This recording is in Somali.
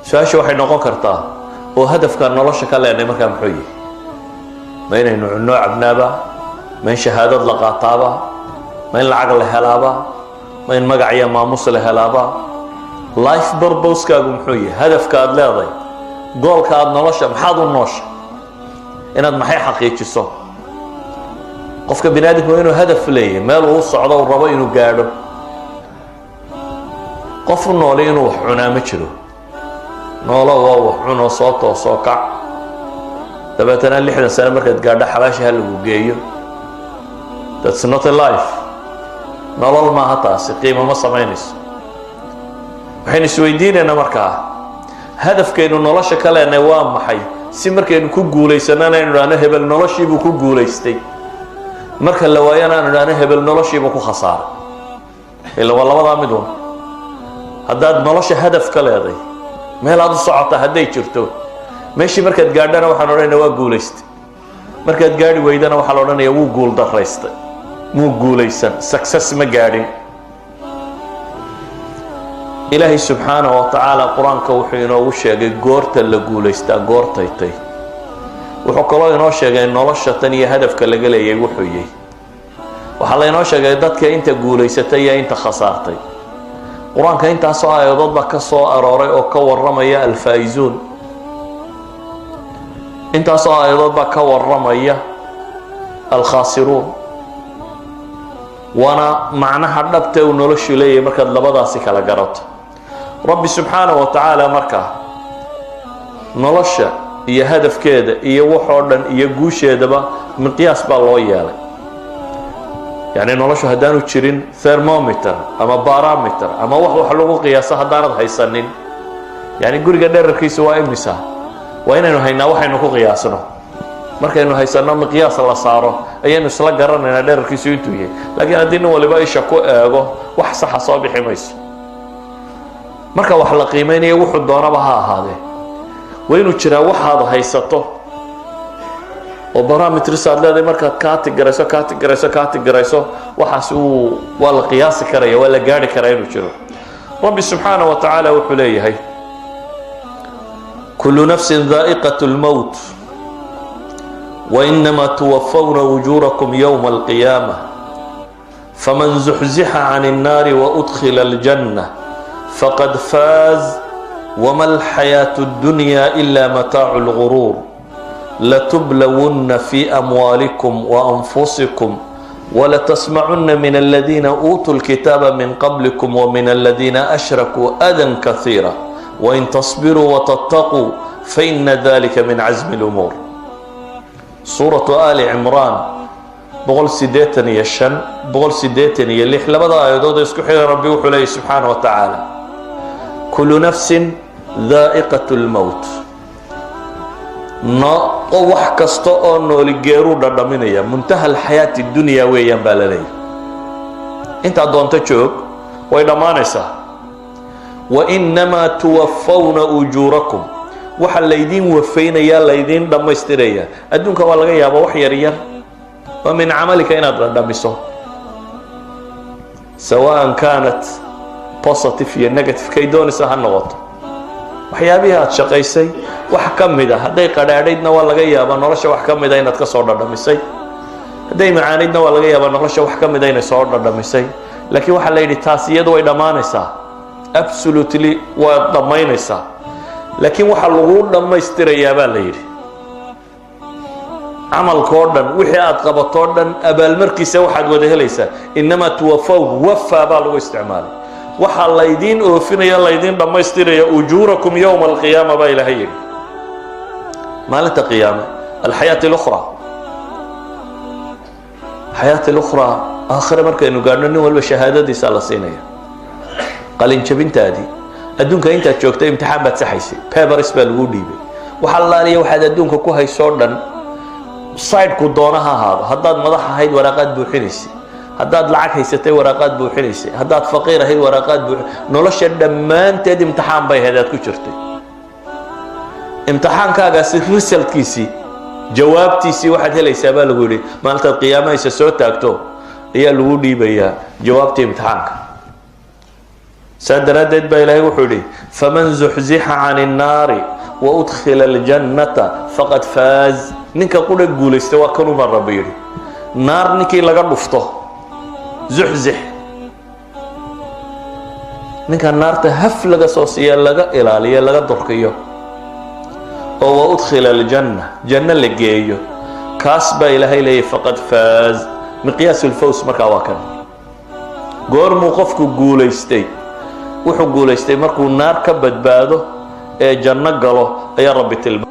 su-aasha waxay noqon kartaa oo hadafka nolosha ka leenay markaa muxuu yahay ma inaynu cunno cabnaaba ma in shahaadad la qaataaba ma in lacag la helaaba ma in magac iyo maamus la helaaba life purpose-kaagu muxuu yahay hadafka aad leedahay goolka aad nolosha maxaad u noosha inaad maxay xaqiijiso qofka bini aadamku inuu hadaf leeyahay meel uu socdo uu rabo inuu gaadho qof u nool inuu wax cunaa ma jiro noolo waa wax cuno soo toosoo kac dabeetana 60 sano markaad gaadho xabaashaha lagu geeyo that's not a life nolol maaha taasi qiimo ma samaynayso waxaynu isweydiinaynaa markaa hadafkaynu nolosha ka leenahay waa maxay si markaynu ku guulaysanana aynu idhaahno hebel noloshiibuu ku guulaystay marka la waayana aynu idhaahno hebel noloshiibuu ku khasaaray ila waa labadaa mid un haddaad nolosha hadaf ka leeday meel aad u socota hadday jirto meeshii markaad gaadhana waxaan odhanaynaa waa guulaystay markaad gaadhi weydana waxaa la odhanayaa wuu guul daraystay muu guulaysan success ma gaadhin ilaahay subxaanahu wa tacaala qur-aanka wuxuu inoogu sheegay goorta la guulaystaa goortaytay wuxuu kaloo inoo sheegay nolosha tan iyo hadafka laga leeyay wuxuu yahay waxaa laynoo sheegay dadka inta guulaysatay iyo inta khasaartay qur-aanka intaasoo aayadood baa ka soo arooray oo ka warramaya alfaa'izuun intaasoo aayadood baa ka warramaya alkhaasiruun waana macnaha dhabta uu noloshu leeyahay markaad labadaasi kala garato rabbi subxaanahu wa tacaala markaa nolosha iyo hadafkeeda iyo waxoo dhan iyo guusheedaba miqyaas baa loo yeelay يعني noloshu haddaanu jirin thermometer ama barometer ama wax lagu qiyaaso haddaanad haysanin yani guriga dhererkiisu waa imisa waa inaynu haynaa waxaynu ku qiyaasno markaynu haysano miqyaas la saaro ayaynu isla garanaynaa dhererkiisu intuu yahay laakiin haddii nin waliba isha ku eego wax saxa soo bixi mayso marka wax la qiimeynayo wuxuu doonaba ha ahaadee waa inuu jiraa waxaad haysato oo barometers aad leedahay markaad kaatigarayso waxaas waa la qiyaasi karaya waa la gaari karaa inuu jiro rabbi subxaanahu wa tacaala wuxuu leeyahay kullu nafsin dhaa'iqatu lmowt وإنما توفون أجوركم يوم القيامة فمن زحزح عن النار وأدخل الجنة فقد فاز وما الحياة الدنيا إلا متاع الغرور لتبلون في أموالكم وأنفسكم ولتسمعن من الذين أوتوا الكتاب من قبلكم ومن الذين أشركوا أذى كثيرا وإن تصبروا وتتقوا فإن ذلك من عزم الأمور سورة آل عمران بقول سيدتني يشن بقول سيدتني يلح لبدا آيادود يسكحي ربي وحليه سبحانه وتعالى كل نفس ذائقة الموت wax kasta oo nooli geeru dhadhaminaya muntaha alxayaati dunya weeyaan baa la leeyahay inta doonta joog way dhamaanaysaa wa innamaa tuwaffawna ujurakum waxa laydin wafeynaya laydin dhamaystiraya adduunka waa laga yaabaa wax yar yar oo min amalika inaad dhamiso sawaan kanat positive iyo negative kay doonaysa ha noqoto waxyaabihi aad shaqaysay wax ka mid ah hadday qadhaadhaydna waa laga yaabaa nolosha wax ka mid ah inaad ka soo dhadhamisay hadday macaanaydna waa laga yaabaa nolosha wax ka mid ah inay soo dhadhamisay laakiin waxaa la yidhi taas iyadu way dhammaanaysaa absolutely waa dhammaynaysaa laakiin waxa lagu dhammaystirayaa baa la yidhi camalkoo dhan wixii aad qabatoo dhan abaalmarkiisa waxaad wada helaysaa innamaa tuwafaw wafaa baa lagu isticmaalay waxaa laydiin oofinaya laydiin dhammaystiraya ujuurakum yowma alqiyaama baa ilaahay yidhi maalinta qiyaame alxayaati اlukhra xayaati اlukhra aakhire markaynu gaadhno nin walba shahaadadiisaa la siinaya qalin jabintaadii adduunka intaad joogtay imtixaan baad saxaysay papers baa lagu dhiibay waxa laaliya waxaad adduunka ku haysoo dhan sideku doona ha ahaado haddaad madax ahayd waraaqaad buuxinaysay haddaad lacag haysatay waraaqaad buuxinaysay haddaad faqiir ahayd waraaqaad nolosha dhammaanteed imtixaan bay ahayd aad ku jirtay imtixaankaagaasi resultkiisii jawaabtiisii waxaad helaysaa baa lagu yidhi maalintaad qiyaamahaysa soo taagto ayaa lagu dhiibayaa jawaabtii imtixaanka سادرادت بإلهي وحولي فمن زحزح عن النار وأدخل الجنة فقد فاز نينكا قول يقول استوى كانوا مرة بيري نار نيكي لغا نفطه زحزح نينكا النار تهف لغا صوصية لغا إلالية لغا درقية وأدخل الجنة جنة لقية كاسبة إلهي لي فقد فاز مقياس الفوز مكاواكا قور موقفك قوليستي وحو قوليستي مركو النار كبد باده جنة قاله يا ربي تلبى